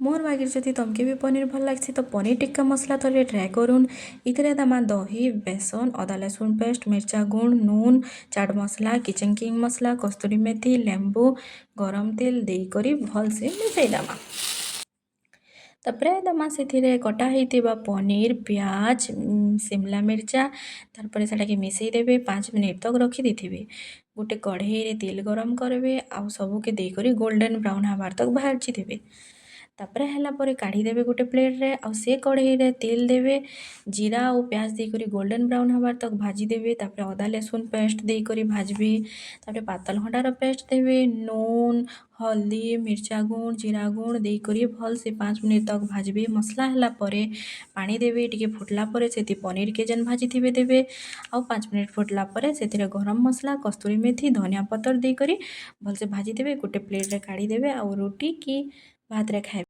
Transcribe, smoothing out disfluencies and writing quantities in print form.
मोर बागिर जदि तमके भी पनीर भल लाग्सी तो पनीर टिक्का मसला थोड़े ट्राए करुन। इतरे दमा दही, बेसन, अदा लहसुन पेस्ट, मिर्चा गुण, नून, चाट मसला, किचन किंग मसला, कस्तूरी मेथी, लेंबू, गरम तेल देकर भलसे मिसई दमा। तापर दमा से कटा होइतिबा पनीर, प्याज, शिमला मिर्चा तारपर सेटाके मिसई देबे 5 मिनिट तक रखी देथिबे। गोटे कढ़ई रे तेल गरम करबे आउ सबके देकरी गोल्डन ब्राउन हबार तक भाजी देबे। तापर हैला परे काढ़ी देबे गोटे प्लेट रे आउ से कढ़ई रे तेल देबे, जीरा आउ प्याज देकरी गोल्डन ब्राउन हबार तक भाजी देबे। तापर अदा लहसुन पेस्ट देकरी भाजबे। तापर पातल घंटार पेस्ट देबे, नून, हल्दी, मिर्चा गुण, जीरा गुण देकरी भलसे 5 मिनिट तक भाजबे। मसला ହେଲା ପରେ ପାଣି ଦେବେ, ଟିକେ ଫୁଟିଲା ପରେ ସେଠି ପନିର के जेन भाजिथिबे देबे आउ 5 मिनिट फुटला ପରେ ସେଥିରେ गरम मसला, कस्तूरी मेथी, धनिया पतर देकरी भलसे भाजिदेबे। गोटे प्लेट रे काढ़ी देबे आउ रोटी कि भात रे खाइबे।